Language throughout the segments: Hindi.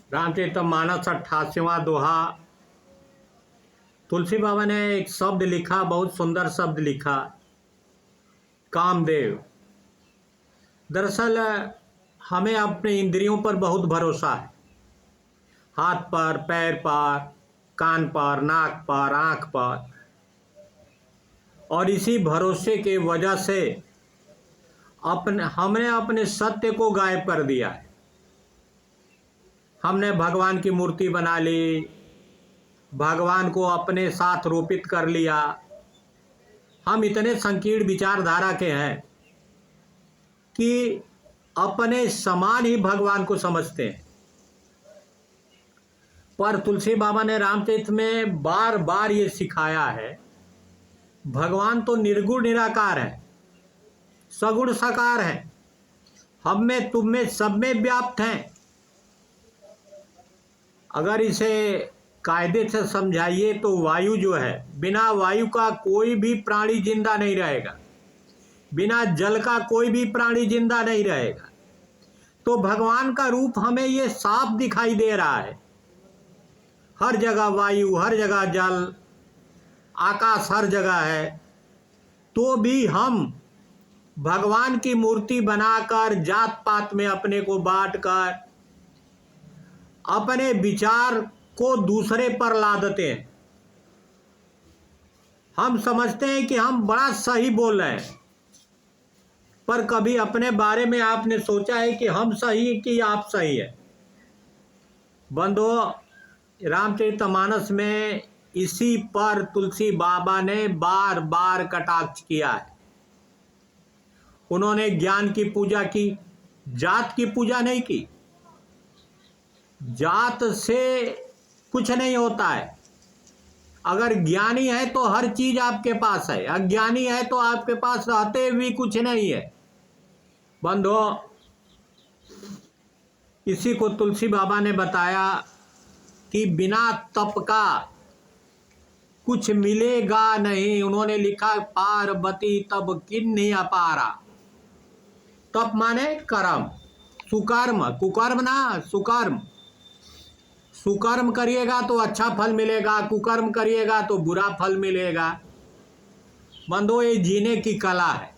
रामचरितमानस 88वां दोहा। तुलसी बाबा ने एक शब्द लिखा, बहुत सुंदर शब्द लिखा, कामदेव। दरअसल हमें अपने इंद्रियों पर बहुत भरोसा है, हाथ पर, पैर पर, कान पर, नाक पर, आँख पर, और इसी भरोसे के वजह से हमने अपने सत्य को गायब कर दिया है। हमने भगवान की मूर्ति बना ली, भगवान को अपने साथ रोपित कर लिया। हम इतने संकीर्ण विचारधारा के हैं कि अपने समान ही भगवान को समझते हैं। पर तुलसी बाबा ने रामचरित में बार बार ये सिखाया है, भगवान तो निर्गुण निराकार है, सगुण साकार है, हम में, तुम में, सब में व्याप्त हैं। अगर इसे कायदे से समझाइए तो वायु जो है, बिना वायु का कोई भी प्राणी जिंदा नहीं रहेगा, बिना जल का कोई भी प्राणी जिंदा नहीं रहेगा। तो भगवान का रूप हमें ये साफ दिखाई दे रहा है, हर जगह वायु, हर जगह जल, आकाश हर जगह है। तो भी हम भगवान की मूर्ति बनाकर, जात पात में अपने को बांटकर, अपने विचार को दूसरे पर लादते हैं। हम समझते हैं कि हम बड़ा सही बोल रहे हैं, पर कभी अपने बारे में आपने सोचा है कि हम सही कि आप सही है? बंधुओं, रामचरितमानस में इसी पर तुलसी बाबा ने बार बार कटाक्ष किया है। उन्होंने ज्ञान की पूजा की, जात की पूजा नहीं की। जात से कुछ नहीं होता है। अगर ज्ञानी है तो हर चीज आपके पास है, अज्ञानी है तो आपके पास रहते हुए कुछ नहीं है। बंधुओं, इसी को तुलसी बाबा ने बताया कि बिना तप का कुछ मिलेगा नहीं। उन्होंने लिखा, पार्वती तब किन्हीं अपारा। तप माने कर्म, सुकर्म, कुकर्म ना, सुकर्म। सुकर्म करिएगा तो अच्छा फल मिलेगा, कुकर्म करिएगा तो बुरा फल मिलेगा। बंधुओं, ये जीने की कला है,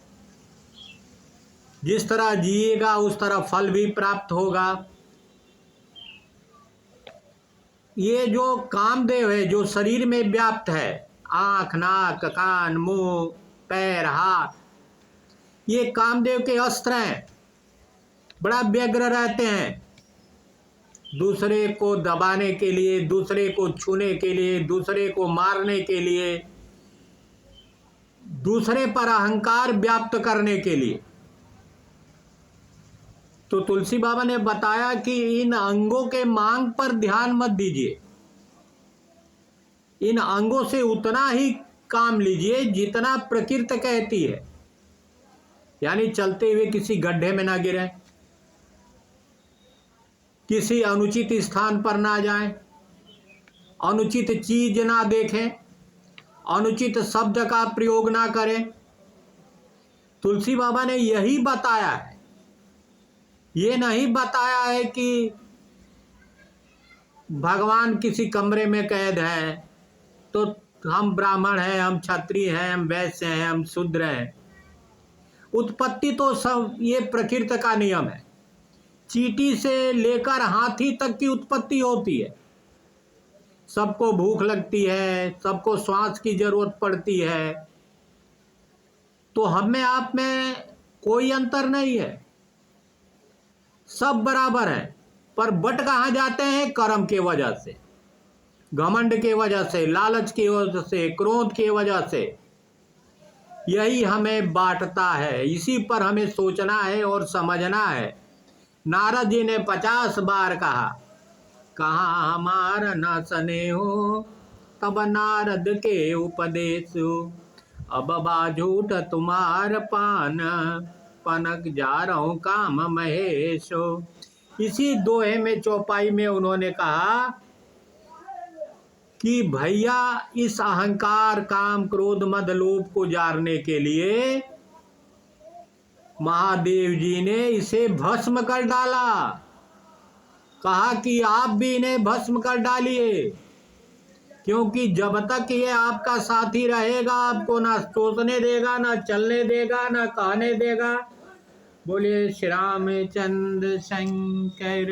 जिस तरह जिएगा उस तरह फल भी प्राप्त होगा। ये जो कामदेव है, जो शरीर में व्याप्त है, आँख, नाक, कान, मुंह, पैर, हाथ, ये कामदेव के अस्त्र हैं। बड़ा व्यग्र रहते हैं, दूसरे को दबाने के लिए, दूसरे को छूने के लिए, दूसरे को मारने के लिए, दूसरे पर अहंकार व्याप्त करने के लिए। तो तुलसी बाबा ने बताया कि इन अंगों के मांग पर ध्यान मत दीजिए, इन अंगों से उतना ही काम लीजिए जितना प्रकृति कहती है। यानी चलते हुए किसी गड्ढे में ना गिरे, किसी अनुचित स्थान पर ना जाएं, अनुचित चीज ना देखें, अनुचित शब्द का प्रयोग ना करें। तुलसी बाबा ने यही बताया है। ये नहीं बताया है कि भगवान किसी कमरे में कैद है तो हम ब्राह्मण हैं, हम क्षत्रिय हैं, हम वैश्य हैं, हम शूद्र हैं। उत्पत्ति तो सब ये प्रकृति का नियम है। चींटी से लेकर हाथी तक की उत्पत्ति होती है। सबको भूख लगती है, सबको श्वास की जरूरत पड़ती है। तो हम में, आप में कोई अंतर नहीं है, सब बराबर हैं। पर बट कहाँ जाते हैं? कर्म के वजह से, घमंड के वजह से, लालच की वजह से, क्रोध की वजह से। यही हमें बांटता है। इसी पर हमें सोचना है और समझना है। नारद जी ने 50 बार कहा, कहाँ हमारा न सने हो, तब नारद के उपदेश। अब बाझूठ तुम्हार पान, पनक जा रहा काम महेशो। इसी दोहे में, चौपाई में उन्होंने कहा कि भैया, इस अहंकार, काम, क्रोध, मद, लोभ को जारने के लिए महादेव जी ने इसे भस्म कर डाला। कहा कि आप भी इन्हें भस्म कर डालिए, क्योंकि जब तक ये आपका साथी रहेगा आपको ना सोचने देगा, ना चलने देगा, ना कहने देगा। बोलिए श्री रामचंद्र शंकर।